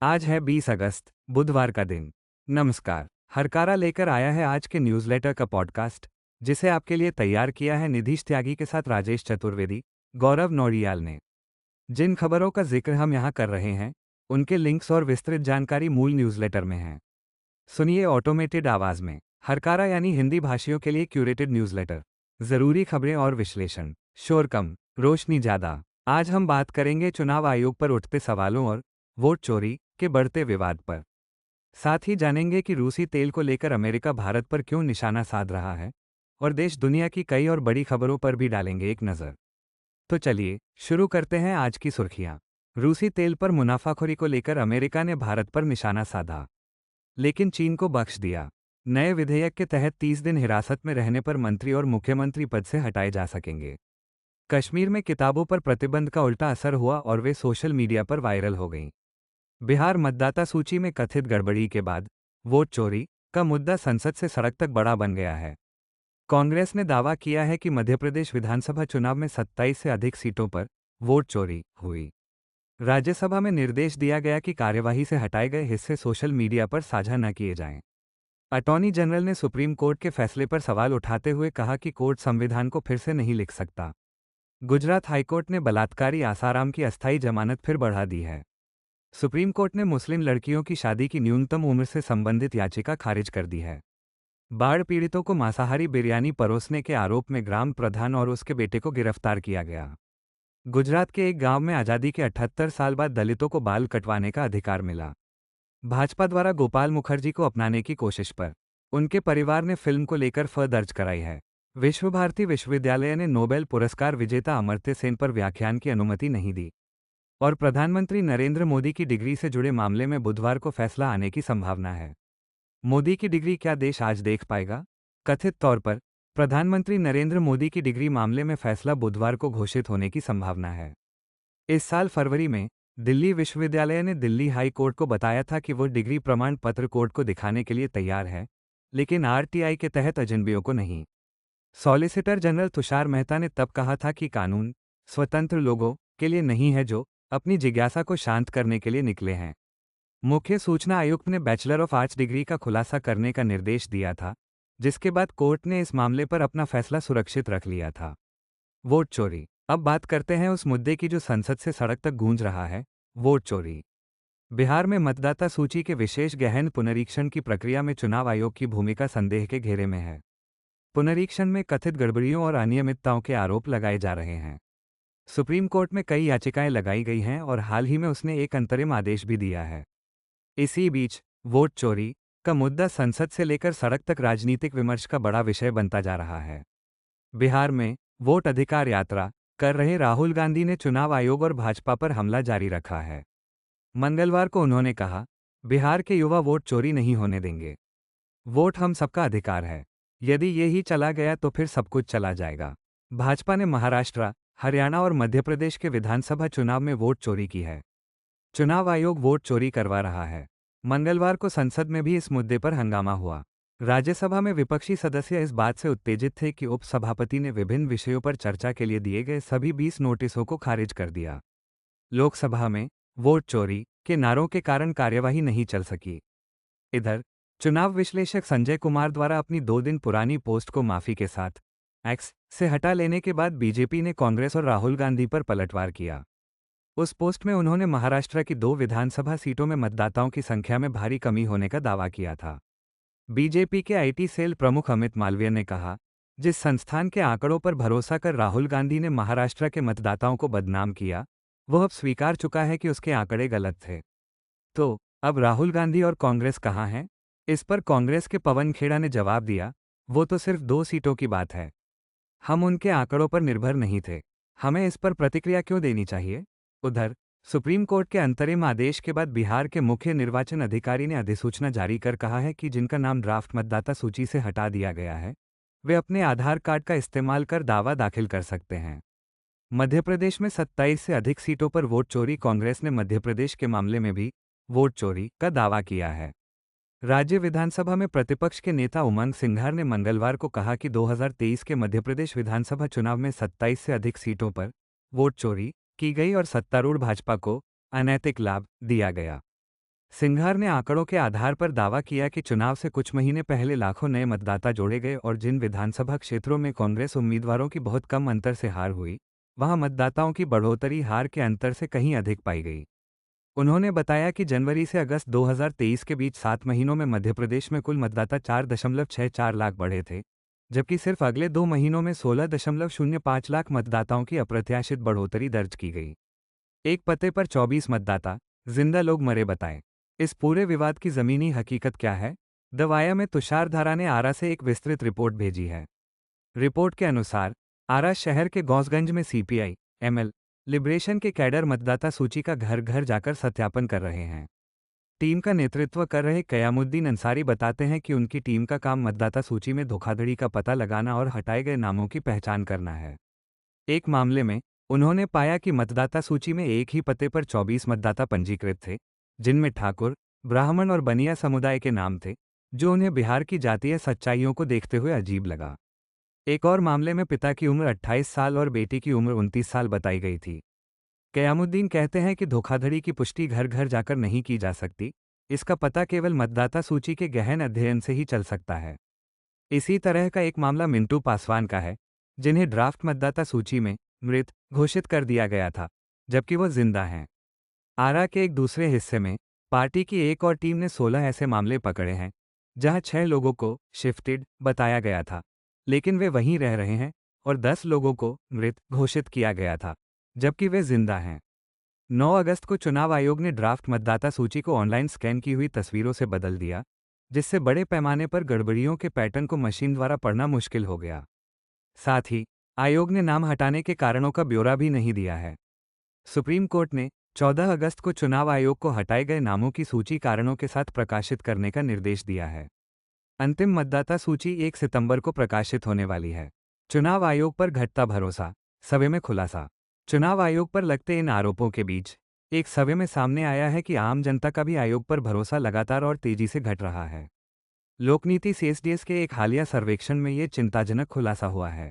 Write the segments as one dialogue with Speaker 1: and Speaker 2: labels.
Speaker 1: आज है 20 अगस्त, बुधवार का दिन। नमस्कार। हरकारा लेकर आया है आज के न्यूज़लेटर का पॉडकास्ट, जिसे आपके लिए तैयार किया है निधीश त्यागी के साथ राजेश चतुर्वेदी, गौरव नौडियाल ने। जिन खबरों का जिक्र हम यहाँ कर रहे हैं, उनके लिंक्स और विस्तृत जानकारी मूल न्यूज़लेटर में है। सुनिए ऑटोमेटेड आवाज़ में। हरकारा यानी हिंदी भाषियों के लिए क्यूरेटेड न्यूज़लेटर। ज़रूरी खबरें और विश्लेषण। शोर कम, रोशनी ज़्यादा। आज हम बात करेंगे चुनाव आयोग पर उठते सवालों और वोट चोरी के बढ़ते विवाद पर। साथ ही जानेंगे कि रूसी तेल को लेकर अमेरिका भारत पर क्यों निशाना साध रहा है, और देश दुनिया की कई और बड़ी खबरों पर भी डालेंगे एक नज़र। तो चलिए शुरू करते हैं आज की सुर्खियां। रूसी तेल पर मुनाफाखोरी को लेकर अमेरिका ने भारत पर निशाना साधा, लेकिन चीन को बख्श दिया। नए विधेयक के तहत 30 दिन हिरासत में रहने पर मंत्री और मुख्यमंत्री पद से हटाए जा सकेंगे। कश्मीर में किताबों पर प्रतिबंध का उल्टा असर हुआ और वे सोशल मीडिया पर वायरल हो गईं। बिहार मतदाता सूची में कथित गड़बड़ी के बाद वोट चोरी का मुद्दा संसद से सड़क तक बड़ा बन गया है। कांग्रेस ने दावा किया है कि मध्य प्रदेश विधानसभा चुनाव में 27 से अधिक सीटों पर वोट चोरी हुई। राज्यसभा में निर्देश दिया गया कि कार्यवाही से हटाए गए हिस्से सोशल मीडिया पर साझा न किए जाएं। अटॉर्नी जनरल ने सुप्रीम कोर्ट के फैसले पर सवाल उठाते हुए कहा कि कोर्ट संविधान को फिर से नहीं लिख सकता। गुजरात हाईकोर्ट ने बलात्कारी आसाराम की अस्थायी जमानत फिर बढ़ा दी है। सुप्रीम कोर्ट ने मुस्लिम लड़कियों की शादी की न्यूनतम उम्र से संबंधित याचिका खारिज कर दी है। बाढ़ पीड़ितों को मांसाहारी बिरयानी परोसने के आरोप में ग्राम प्रधान और उसके बेटे को गिरफ्तार किया गया। गुजरात के एक गांव में आज़ादी के 78 साल बाद दलितों को बाल कटवाने का अधिकार मिला। भाजपा द्वारा गोपाल मुखर्जी को अपनाने की कोशिश पर उनके परिवार ने फिल्म को लेकर दर्ज कराई है। विश्व भारती विश्वविद्यालय ने नोबेल पुरस्कार विजेता अमर्त्य सेन पर व्याख्यान की अनुमति नहीं दी, और प्रधानमंत्री नरेंद्र मोदी की डिग्री से जुड़े मामले में बुधवार को फैसला आने की संभावना है। मोदी की डिग्री क्या देश आज देख पाएगा? कथित तौर पर प्रधानमंत्री नरेंद्र मोदी की डिग्री मामले में फैसला बुधवार को घोषित होने की संभावना है। इस साल फरवरी में दिल्ली विश्वविद्यालय ने दिल्ली हाई कोर्ट को बताया था कि वो डिग्री प्रमाण पत्र कोर्ट को दिखाने के लिए तैयार है, लेकिन आरटीआई के तहत अजनबियों को नहीं। सॉलिसिटर जनरल तुषार मेहता ने तब कहा था कि कानून स्वतंत्र लोगों के लिए नहीं है जो अपनी जिज्ञासा को शांत करने के लिए निकले हैं। मुख्य सूचना आयुक्त ने बैचलर ऑफ आर्ट्स डिग्री का खुलासा करने का निर्देश दिया था, जिसके बाद कोर्ट ने इस मामले पर अपना फैसला सुरक्षित रख लिया था। वोट चोरी। अब बात करते हैं उस मुद्दे की जो संसद से सड़क तक गूंज रहा है, वोट चोरी। बिहार में मतदाता सूची के विशेष गहन पुनरीक्षण की प्रक्रिया में चुनाव आयोग की भूमिका संदेह के घेरे में है। पुनरीक्षण में कथित गड़बड़ियों और अनियमितताओं के आरोप लगाए जा रहे हैं। सुप्रीम कोर्ट में कई याचिकाएं लगाई गई हैं और हाल ही में उसने एक अंतरिम आदेश भी दिया है। इसी बीच वोट चोरी का मुद्दा संसद से लेकर सड़क तक राजनीतिक विमर्श का बड़ा विषय बनता जा रहा है। बिहार में वोट अधिकार यात्रा कर रहे राहुल गांधी ने चुनाव आयोग और भाजपा पर हमला जारी रखा है। मंगलवार को उन्होंने कहा, बिहार के युवा वोट चोरी नहीं होने देंगे। वोट हम सबका अधिकार है। यदि ये ही चला गया तो फिर सब कुछ चला जाएगा। भाजपा ने महाराष्ट्र, हरियाणा और मध्य प्रदेश के विधानसभा चुनाव में वोट चोरी की है। चुनाव आयोग वोट चोरी करवा रहा है। मंगलवार को संसद में भी इस मुद्दे पर हंगामा हुआ। राज्यसभा में विपक्षी सदस्य इस बात से उत्तेजित थे कि उपसभापति ने विभिन्न विषयों पर चर्चा के लिए दिए गए सभी 20 नोटिसों को खारिज कर दिया। लोकसभा में वोट चोरी के नारों के कारण कार्यवाही नहीं चल सकी। इधर चुनाव विश्लेषक संजय कुमार द्वारा अपनी 2 दिन पुरानी पोस्ट को माफी के साथ एक्स से हटा लेने के बाद बीजेपी ने कांग्रेस और राहुल गांधी पर पलटवार किया। उस पोस्ट में उन्होंने महाराष्ट्र की 2 विधानसभा सीटों में मतदाताओं की संख्या में भारी कमी होने का दावा किया था। बीजेपी के आईटी सेल प्रमुख अमित मालवीय ने कहा, जिस संस्थान के आंकड़ों पर भरोसा कर राहुल गांधी ने महाराष्ट्र के मतदाताओं को बदनाम किया, वह अब स्वीकार चुका है कि उसके आंकड़े गलत थे। तो अब राहुल गांधी और कांग्रेस कहाँ हैं? इस पर कांग्रेस के पवन खेड़ा ने जवाब दिया, वो तो सिर्फ 2 सीटों की बात है। हम उनके आंकड़ों पर निर्भर नहीं थे। हमें इस पर प्रतिक्रिया क्यों देनी चाहिए? उधर सुप्रीम कोर्ट के अंतरिम आदेश के बाद बिहार के मुख्य निर्वाचन अधिकारी ने अधिसूचना जारी कर कहा है कि जिनका नाम ड्राफ्ट मतदाता सूची से हटा दिया गया है, वे अपने आधार कार्ड का इस्तेमाल कर दावा दाखिल कर सकते हैं। मध्य प्रदेश में 27 से अधिक सीटों पर वोट चोरी। कांग्रेस ने मध्य प्रदेश के मामले में भी वोट चोरी का दावा किया है। राज्य विधानसभा में प्रतिपक्ष के नेता उमंग सिंघार ने मंगलवार को कहा कि 2023 के मध्य प्रदेश विधानसभा चुनाव में 27 से अधिक सीटों पर वोट चोरी की गई और सत्तारूढ़ भाजपा को अनैतिक लाभ दिया गया। सिंघार ने आंकड़ों के आधार पर दावा किया कि चुनाव से कुछ महीने पहले लाखों नए मतदाता जोड़े गए और जिन विधानसभा क्षेत्रों में कांग्रेस उम्मीदवारों की बहुत कम अंतर से हार हुई, वहां मतदाताओं की बढ़ोतरी हार के अंतर से कहीं अधिक पाई गई। उन्होंने बताया कि जनवरी से अगस्त 2023 के बीच 7 महीनों में मध्य प्रदेश में कुल मतदाता 4.64 लाख बढ़े थे, जबकि सिर्फ अगले 2 महीनों में 16.05 लाख मतदाताओं की अप्रत्याशित बढ़ोतरी दर्ज की गई। एक पते पर 24 मतदाता, जिंदा लोग मरे बताए। इस पूरे विवाद की जमीनी हकीकत क्या है? द वाया में तुषार धारा ने आरा से एक विस्तृत रिपोर्ट भेजी है। रिपोर्ट के अनुसार आरा शहर के गौसगंज में सीपीआई, एमएल, लिबरेशन के कैडर मतदाता सूची का घर घर जाकर सत्यापन कर रहे हैं। टीम का नेतृत्व कर रहे कयामुद्दीन अंसारी बताते हैं कि उनकी टीम का काम मतदाता सूची में धोखाधड़ी का पता लगाना और हटाए गए नामों की पहचान करना है। एक मामले में उन्होंने पाया कि मतदाता सूची में एक ही पते पर 24 मतदाता पंजीकृत थे, जिनमें ठाकुर, ब्राह्मण और बनिया समुदाय के नाम थे, जो उन्हें बिहार की जातीय सच्चाइयों को देखते हुए अजीब लगा। एक और मामले में पिता की उम्र 28 साल और बेटी की उम्र 29 साल बताई गई थी। कयामुद्दीन कहते हैं कि धोखाधड़ी की पुष्टि घर घर जाकर नहीं की जा सकती, इसका पता केवल मतदाता सूची के गहन अध्ययन से ही चल सकता है। इसी तरह का एक मामला मिंटू पासवान का है, जिन्हें ड्राफ्ट मतदाता सूची में मृत घोषित कर दिया गया था, जबकि वो जिंदा हैं। आरा के एक दूसरे हिस्से में पार्टी की एक और टीम ने 16 ऐसे मामले पकड़े हैं, जहां 6 लोगों को शिफ्टेड बताया गया था, लेकिन वे वहीं रह रहे हैं, और 10 लोगों को मृत घोषित किया गया था, जबकि वे जिंदा हैं। 9 अगस्त को चुनाव आयोग ने ड्राफ्ट मतदाता सूची को ऑनलाइन स्कैन की हुई तस्वीरों से बदल दिया, जिससे बड़े पैमाने पर गड़बड़ियों के पैटर्न को मशीन द्वारा पढ़ना मुश्किल हो गया। साथ ही आयोग ने नाम हटाने के कारणों का ब्यौरा भी नहीं दिया है। सुप्रीम कोर्ट ने 14 अगस्त को चुनाव आयोग को हटाए गए नामों की सूची कारणों के साथ प्रकाशित करने का निर्देश दिया है। अंतिम मतदाता सूची 1 सितंबर को प्रकाशित होने वाली है। चुनाव आयोग पर घटता भरोसा, सर्वे में खुलासा। चुनाव आयोग पर लगते इन आरोपों के बीच एक सर्वे में सामने आया है कि आम जनता का भी आयोग पर भरोसा लगातार और तेजी से घट रहा है। लोकनीति सीएसडीएस के एक हालिया सर्वेक्षण में ये चिंताजनक खुलासा हुआ है।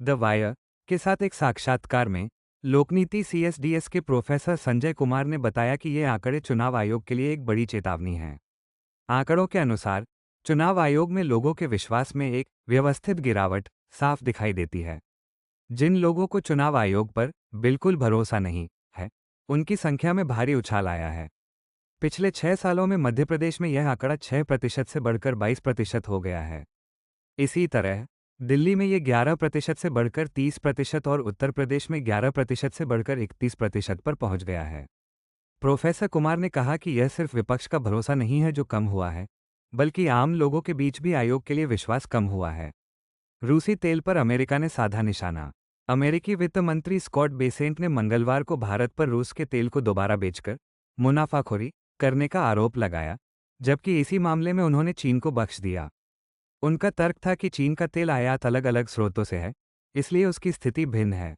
Speaker 1: द वायर के साथ एक साक्षात्कार में लोकनीति सीएसडीएस के प्रोफेसर संजय कुमार ने बताया कि ये आंकड़े चुनाव आयोग के लिए एक बड़ी चेतावनी हैं। आंकड़ों के अनुसार चुनाव आयोग में लोगों के विश्वास में एक व्यवस्थित गिरावट साफ दिखाई देती है। जिन लोगों को चुनाव आयोग पर बिल्कुल भरोसा नहीं है, उनकी संख्या में भारी उछाल आया है। पिछले 6 सालों में मध्य प्रदेश में यह आंकड़ा 6% से बढ़कर 22% हो गया है। इसी तरह दिल्ली में ये 11% से बढ़कर 30% और उत्तर प्रदेश में 11% से बढ़कर 31% पर पहुंच गया है। प्रोफेसर कुमार ने कहा कि यह सिर्फ विपक्ष का भरोसा नहीं है जो कम हुआ है, बल्कि आम लोगों के बीच भी आयोग के लिए विश्वास कम हुआ है। रूसी तेल पर अमेरिका ने साधा निशाना। अमेरिकी वित्त मंत्री स्कॉट बेसेंट ने मंगलवार को भारत पर रूस के तेल को दोबारा बेचकर मुनाफाखोरी करने का आरोप लगाया, जबकि इसी मामले में उन्होंने चीन को बख्श दिया। उनका तर्क था कि चीन का तेल आयात अलग अलग स्रोतों से है, इसलिए उसकी स्थिति भिन्न है।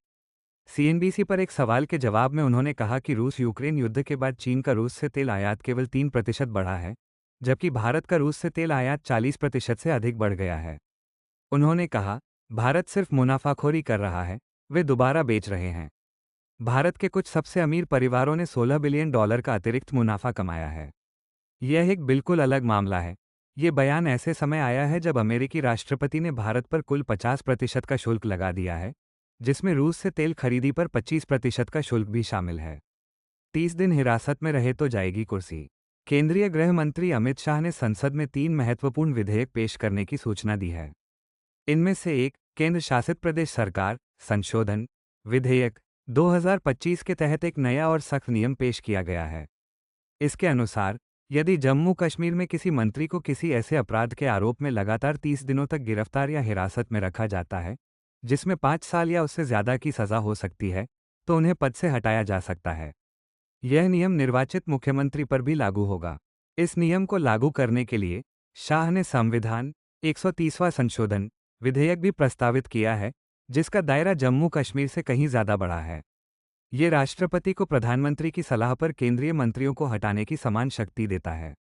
Speaker 1: सीएनबीसी पर एक सवाल के जवाब में उन्होंने कहा कि रूस यूक्रेन युद्ध के बाद चीन का रूस से तेल आयात केवल 3% बढ़ा है, जबकि भारत का रूस से तेल आयात 40% से अधिक बढ़ गया है। उन्होंने कहा, भारत सिर्फ मुनाफाखोरी कर रहा है, वे दोबारा बेच रहे हैं। भारत के कुछ सबसे अमीर परिवारों ने $16 बिलियन का अतिरिक्त मुनाफा कमाया है। यह एक बिल्कुल अलग मामला है। ये बयान ऐसे समय आया है जब अमेरिकी राष्ट्रपति ने भारत पर कुल 50% का शुल्क लगा दिया है, जिसमें रूस से तेल खरीदी पर 25% का शुल्क भी शामिल है। 30 दिन हिरासत में रहे तो जाएगी कुर्सी। केंद्रीय गृह मंत्री अमित शाह ने संसद में 3 महत्वपूर्ण विधेयक पेश करने की सूचना दी है। इनमें से एक केंद्र शासित प्रदेश सरकार संशोधन विधेयक 2025 के तहत एक नया और सख्त नियम पेश किया गया है। इसके अनुसार यदि जम्मू कश्मीर में किसी मंत्री को किसी ऐसे अपराध के आरोप में लगातार 30 दिनों तक गिरफ्तार या हिरासत में रखा जाता है, जिसमें 5 साल या उससे ज्यादा की सजा हो सकती है, तो उन्हें पद से हटाया जा सकता है। यह नियम निर्वाचित मुख्यमंत्री पर भी लागू होगा। इस नियम को लागू करने के लिए शाह ने संविधान 130वां संशोधन विधेयक भी प्रस्तावित किया है, जिसका दायरा जम्मू कश्मीर से कहीं ज्यादा बड़ा है। ये राष्ट्रपति को प्रधानमंत्री की सलाह पर केंद्रीय मंत्रियों को हटाने की समान शक्ति देता है।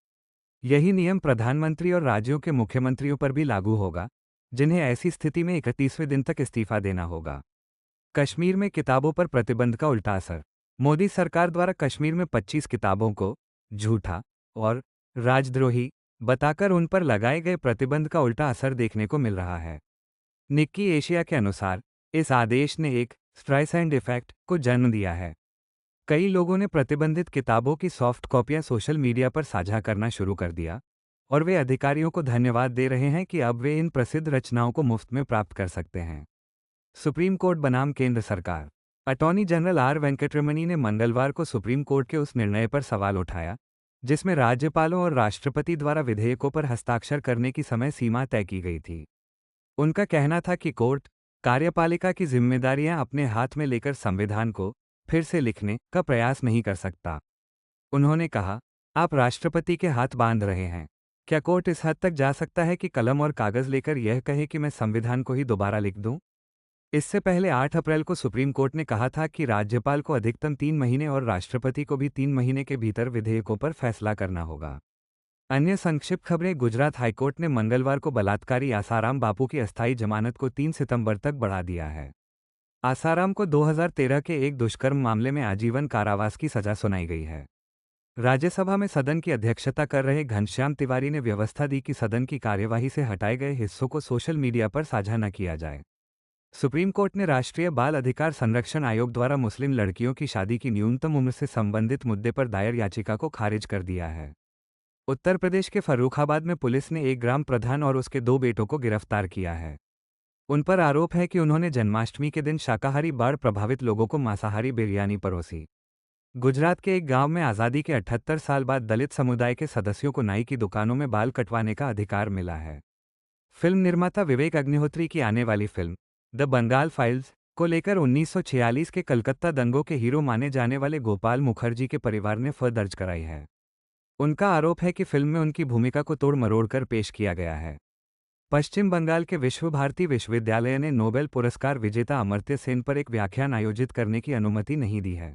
Speaker 1: यही नियम प्रधानमंत्री और राज्यों के मुख्यमंत्रियों पर भी लागू होगा, जिन्हें ऐसी स्थिति में 31वें दिन तक इस्तीफा देना होगा। कश्मीर में किताबों पर प्रतिबंध का उल्टा असर। मोदी सरकार द्वारा कश्मीर में 25 किताबों को झूठा और राजद्रोही बताकर उन पर लगाए गए प्रतिबंध का उल्टा असर देखने को मिल रहा है। निक्की एशिया के अनुसार इस आदेश ने एक स्ट्राइसेंड इफेक्ट को जन्म दिया है। कई लोगों ने प्रतिबंधित किताबों की सॉफ्ट कॉपियां सोशल मीडिया पर साझा करना शुरू कर दिया और वे अधिकारियों को धन्यवाद दे रहे हैं कि अब वे इन प्रसिद्ध रचनाओं को मुफ्त में प्राप्त कर सकते हैं। सुप्रीम कोर्ट बनाम केंद्र सरकार। अटॉर्नी जनरल आर वेंकटरमणी ने मंगलवार को सुप्रीम कोर्ट के उस निर्णय पर सवाल उठाया जिसमें राज्यपालों और राष्ट्रपति द्वारा विधेयकों पर हस्ताक्षर करने की समय सीमा तय की गई थी। उनका कहना था कि कोर्ट कार्यपालिका की जिम्मेदारियां अपने हाथ में लेकर संविधान को फिर से लिखने का प्रयास नहीं कर सकता। उन्होंने कहा, आप राष्ट्रपति के हाथ बांध रहे हैं। क्या कोर्ट इस हद तक जा सकता है कि कलम और कागज लेकर यह कहे कि मैं संविधान को ही दोबारा लिख दूं? इससे पहले 8 अप्रैल को सुप्रीम कोर्ट ने कहा था कि राज्यपाल को अधिकतम 3 महीने और राष्ट्रपति को भी 3 महीने के भीतर विधेयकों पर फैसला करना होगा। अन्य संक्षिप्त खबरें। गुजरात हाईकोर्ट ने मंगलवार को बलात्कारी आसाराम बापू की अस्थायी जमानत को 3 सितंबर तक बढ़ा दिया है। आसाराम को 2013 के एक दुष्कर्म मामले में आजीवन कारावास की सजा सुनाई गई है। राज्यसभा में सदन की अध्यक्षता कर रहे घनश्याम तिवारी ने व्यवस्था दी कि सदन की कार्यवाही से हटाए गए हिस्सों को सोशल मीडिया पर साझा न किया जाए। सुप्रीम कोर्ट ने राष्ट्रीय बाल अधिकार संरक्षण आयोग द्वारा मुस्लिम लड़कियों की शादी की न्यूनतम उम्र से संबंधित मुद्दे पर दायर याचिका को खारिज कर दिया है। उत्तर प्रदेश के फर्रुखाबाद में पुलिस ने एक ग्राम प्रधान और उसके 2 बेटों को गिरफ्तार किया है। उन पर आरोप है कि उन्होंने जन्माष्टमी के दिन शाकाहारी बाढ़ प्रभावित लोगों को मांसाहारी बिरयानी परोसी। गुजरात के एक गांव में आज़ादी के 78 साल बाद दलित समुदाय के सदस्यों को नाई की दुकानों में बाल कटवाने का अधिकार मिला है। फिल्म निर्माता विवेक अग्निहोत्री की आने वाली फिल्म द बंगाल फाइल्स को लेकर 1946 के कलकत्ता दंगों के हीरो माने जाने वाले गोपाल मुखर्जी के परिवार ने एफआईआर दर्ज कराई है। उनका आरोप है कि फिल्म में उनकी भूमिका को तोड़ मरोड़कर पेश किया गया है। पश्चिम बंगाल के विश्व भारती विश्वविद्यालय ने नोबेल पुरस्कार विजेता अमर्त्य सेन पर एक व्याख्यान आयोजित करने की अनुमति नहीं दी है।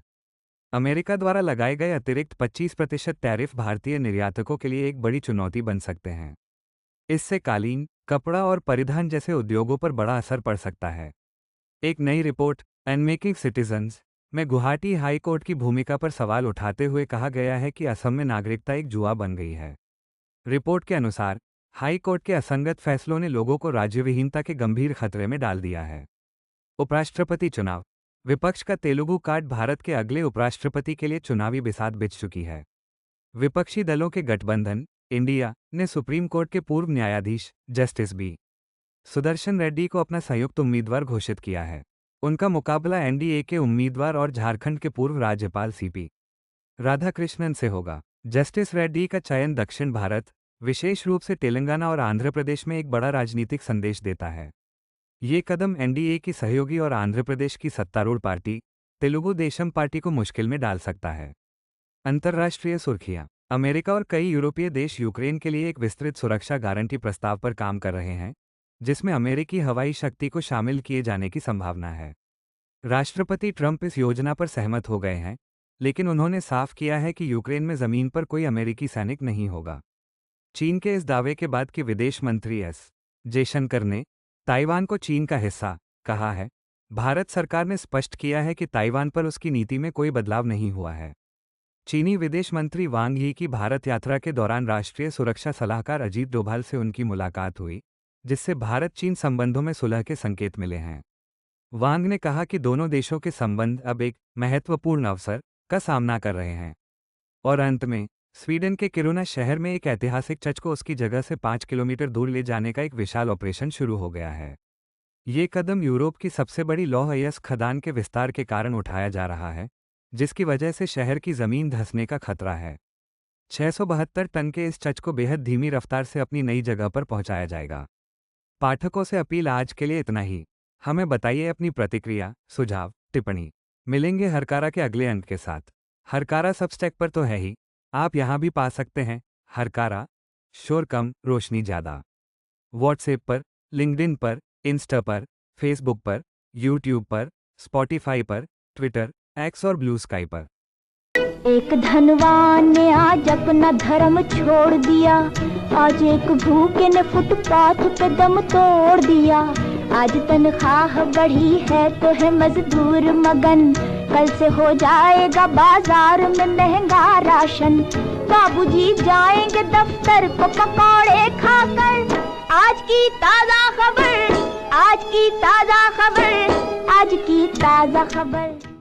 Speaker 1: अमेरिका द्वारा लगाए गए अतिरिक्त 25% टैरिफ भारतीय निर्यातकों के लिए एक बड़ी चुनौती बन सकते हैं। इससे कालीन, कपड़ा और परिधान जैसे उद्योगों पर बड़ा असर पड़ सकता है। एक नई रिपोर्ट अनमेकिंग सिटीजन्स में गुवाहाटी हाई कोर्ट की भूमिका पर सवाल उठाते हुए कहा गया है कि असम में नागरिकता एक जुआ बन गई है। रिपोर्ट के अनुसार हाई कोर्ट के असंगत फैसलों ने लोगों को राज्यविहीनता के गंभीर खतरे में डाल दिया है। उपराष्ट्रपति चुनाव। विपक्ष का तेलुगु कार्ड भारत के अगले उपराष्ट्रपति के लिए चुनावी बिसात बिछ चुकी है। विपक्षी दलों के गठबंधन इंडिया ने सुप्रीम कोर्ट के पूर्व न्यायाधीश जस्टिस बी सुदर्शन रेड्डी को अपना संयुक्त उम्मीदवार घोषित किया है। उनका मुकाबला एनडीए के उम्मीदवार और झारखंड के पूर्व राज्यपाल सीपी राधाकृष्णन से होगा। जस्टिस रेड्डी का चयन दक्षिण भारत, विशेष रूप से तेलंगाना और आंध्र प्रदेश में एक बड़ा राजनीतिक संदेश देता है। ये कदम एनडीए की सहयोगी और आंध्र प्रदेश की सत्तारूढ़ पार्टी तेलुगु देशम पार्टी को मुश्किल में डाल सकता है। अंतर्राष्ट्रीय सुर्खियां। अमेरिका और कई यूरोपीय देश यूक्रेन के लिए एक विस्तृत सुरक्षा गारंटी प्रस्ताव पर काम कर रहे हैं, जिसमें अमेरिकी हवाई शक्ति को शामिल किए जाने की संभावना है। राष्ट्रपति ट्रंप इस योजना पर सहमत हो गए हैं, लेकिन उन्होंने साफ किया है कि यूक्रेन में जमीन पर कोई अमेरिकी सैनिक नहीं होगा। चीन के इस दावे के बाद कि विदेश मंत्री एस जयशंकर ने ताइवान को चीन का हिस्सा कहा है, भारत सरकार ने स्पष्ट किया है कि ताइवान पर उसकी नीति में कोई बदलाव नहीं हुआ है। चीनी विदेश मंत्री वांग यी की भारत यात्रा के दौरान राष्ट्रीय सुरक्षा सलाहकार अजीत डोभाल से उनकी मुलाकात हुई, जिससे भारत चीन संबंधों में सुलह के संकेत मिले हैं। वांग ने कहा कि दोनों देशों के संबंध अब एक महत्वपूर्ण अवसर का सामना कर रहे हैं। और अंत में, स्वीडन के किरुना शहर में एक ऐतिहासिक चर्च को उसकी जगह से 5 किलोमीटर दूर ले जाने का एक विशाल ऑपरेशन शुरू हो गया है। ये कदम यूरोप की सबसे बड़ी लौह अयस्क खदान के विस्तार के कारण उठाया जा रहा है, जिसकी वजह से शहर की जमीन धंसने का खतरा है। 672 टन के इस चर्च को बेहद धीमी रफ्तार से अपनी नई जगह पर पहुंचाया जाएगा। पाठकों से अपील, आज के लिए इतना ही। हमें बताइए अपनी प्रतिक्रिया, सुझाव, टिप्पणी। मिलेंगे हरकारा के अगले अंक के साथ। हरकारा सबस्टैक पर तो है ही, आप यहां भी पा सकते हैं। हरकारा, शोर कम रोशनी ज्यादा। व्हाट्सएप पर, लिंक्डइन पर, इंस्टा पर, फेसबुक पर, यूट्यूब पर, स्पॉटिफाई पर, ट्विटर, एक्स और ब्लू स्काई पर।
Speaker 2: एक धनवान ने आज अपना धर्म छोड़ दिया, आज एक भूखे ने फुटपाथ पे दम तोड़ दिया। आज तनख्वाह बढ़ी है तो है मजदूर मगन, कल से हो जाएगा बाजार में महंगा राशन। बाबूजी जाएंगे दफ्तर को पकौड़े खाकर। आज की ताजा खबर, आज की ताजा खबर, आज की ताजा खबर।